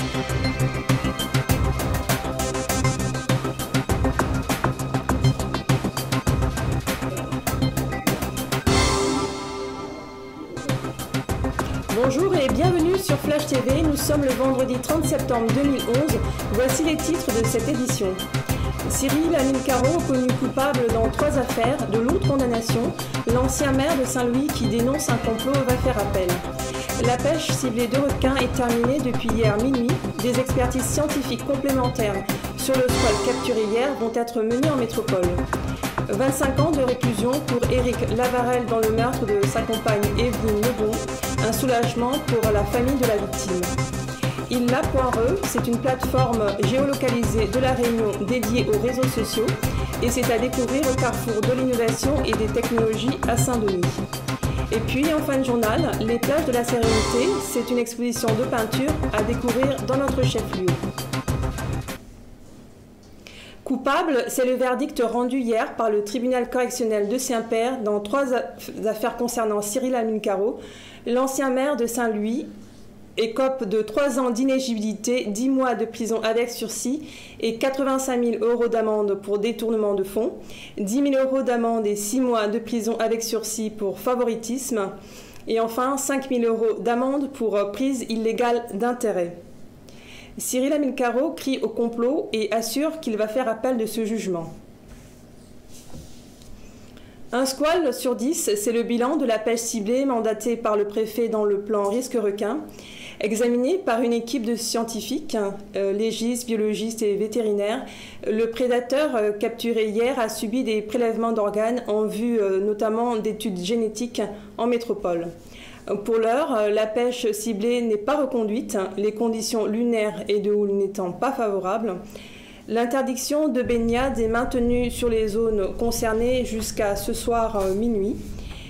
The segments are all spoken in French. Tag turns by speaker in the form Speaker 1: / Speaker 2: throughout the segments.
Speaker 1: Bonjour et bienvenue sur Flash TV, nous sommes le vendredi 30 septembre 2011, voici les titres de cette édition. Cyril Amilcaro, connu coupable dans 3 affaires de lourdes condamnations, l'ancien maire de Saint-Louis qui dénonce un complot va faire appel. La pêche ciblée de requins est terminée depuis hier minuit, des expertises scientifiques complémentaires sur le squale capturé hier vont être menées en métropole. 25 ans de réclusion pour Éric Lavarelle dans le meurtre de sa compagne Evelyne Lebon, un soulagement pour la famille de la victime. Illa.re, c'est une plateforme géolocalisée de la Réunion dédiée aux réseaux sociaux et c'est à découvrir au carrefour de l'innovation et des technologies à Saint-Denis. Et puis en fin de journal, les plages de la Sérénité, c'est une exposition de peinture à découvrir dans notre chef-lieu. Coupable, c'est le verdict rendu hier par le tribunal correctionnel de Saint-Père dans 3 affaires concernant Cyril Amilcaro, l'ancien maire de Saint-Louis, écope de 3 ans d'inéligibilité, 10 mois de prison avec sursis et 85 000 € d'amende pour détournement de fonds, 10 000 € d'amende et 6 mois de prison avec sursis pour favoritisme et enfin 5 000 € d'amende pour prise illégale d'intérêt. Cyril Amilcaro crie au complot et assure qu'il va faire appel de ce jugement. Un squale sur 10, c'est le bilan de la pêche ciblée mandatée par le préfet dans le plan risque requin, examiné par une équipe de scientifiques, légistes, biologistes et vétérinaires. Le prédateur capturé hier a subi des prélèvements d'organes en vue notamment d'études génétiques en métropole. Pour l'heure, la pêche ciblée n'est pas reconduite, les conditions lunaires et de houle n'étant pas favorables. L'interdiction de baignade est maintenue sur les zones concernées jusqu'à ce soir minuit.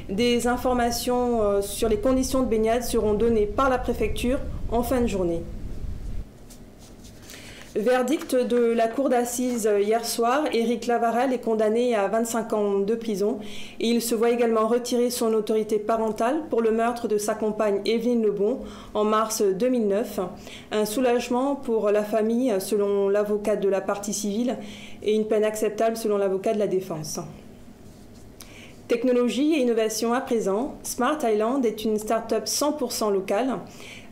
Speaker 1: Des informations sur les conditions de baignade seront données par la préfecture en fin de journée. Verdict de la cour d'assises hier soir, Éric Lavarelle est condamné à 25 ans de prison et il se voit également retirer son autorité parentale pour le meurtre de sa compagne Evelyne Lebon en mars 2009. Un soulagement pour la famille selon l'avocat de la partie civile et une peine acceptable selon l'avocat de la défense. Technologie et innovation à présent, Smart Island est une start-up 100% locale.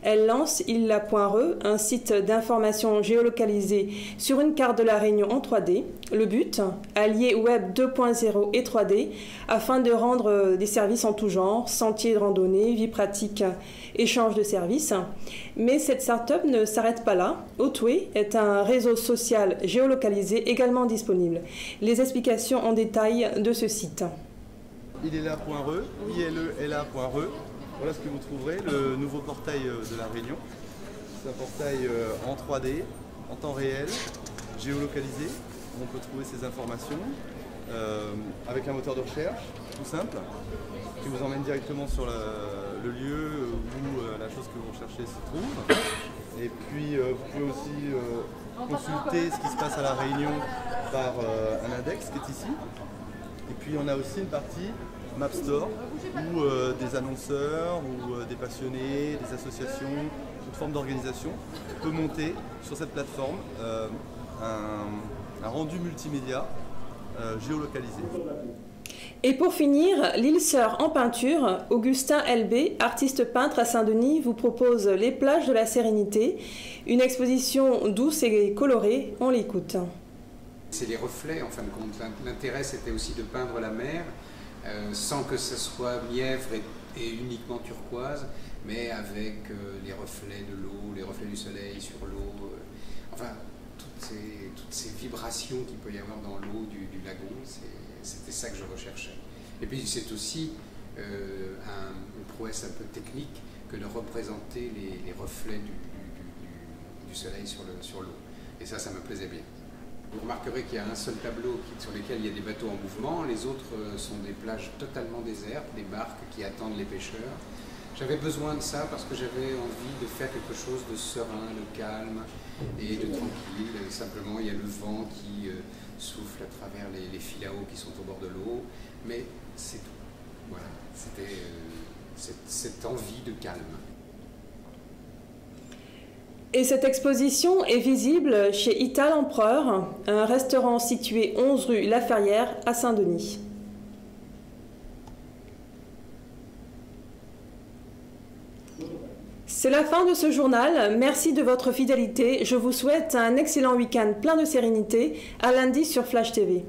Speaker 1: Elle lance Illa.re, un site d'information géolocalisé sur une carte de la Réunion en 3D. Le but, allier Web 2.0 et 3D afin de rendre des services en tout genre, sentiers de randonnée, vie pratique, échange de services. Mais cette start-up ne s'arrête pas là. Outway est un réseau social géolocalisé également disponible. Les explications en détail de ce site.
Speaker 2: Illa.re, ILELA.re. Voilà ce que vous trouverez, le nouveau portail de la Réunion. C'est un portail en 3D, en temps réel, géolocalisé, où on peut trouver ces informations, avec un moteur de recherche, tout simple, qui vous emmène directement sur le lieu où la chose que vous recherchez se trouve. Et puis vous pouvez aussi consulter ce qui se passe à la Réunion par un index qui est ici. Et puis on a aussi une partie Map Store où des annonceurs ou des passionnés, des associations, toute forme d'organisation peut monter sur cette plateforme un rendu multimédia géolocalisé.
Speaker 1: Et pour finir, l'île Sœur en peinture, Augustin LB, artiste peintre à Saint-Denis, vous propose Les plages de la Sérénité, une exposition douce et colorée, on l'écoute.
Speaker 3: C'est les reflets en fin de compte. L'intérêt c'était aussi de peindre la mer sans que ce soit mièvre et uniquement turquoise, mais avec les reflets de l'eau, les reflets du soleil sur l'eau, enfin toutes ces vibrations qu'il peut y avoir dans l'eau du lagon, c'était ça que je recherchais. Et puis c'est aussi une prouesse un peu technique que de représenter les reflets du soleil sur l'eau. Et ça me plaisait bien. Vous remarquerez qu'il y a un seul tableau sur lequel il y a des bateaux en mouvement, les autres sont des plages totalement désertes, des barques qui attendent les pêcheurs. J'avais besoin de ça parce que j'avais envie de faire quelque chose de serein, de calme et de tranquille. Simplement, il y a le vent qui souffle à travers les fils à eau qui sont au bord de l'eau, mais c'est tout. Voilà, c'était cette envie de calme.
Speaker 1: Et cette exposition est visible chez Ital Empereur, un restaurant situé 11 rue Laferrière à Saint-Denis. C'est la fin de ce journal. Merci de votre fidélité. Je vous souhaite un excellent week-end plein de sérénité. À lundi sur Flash TV.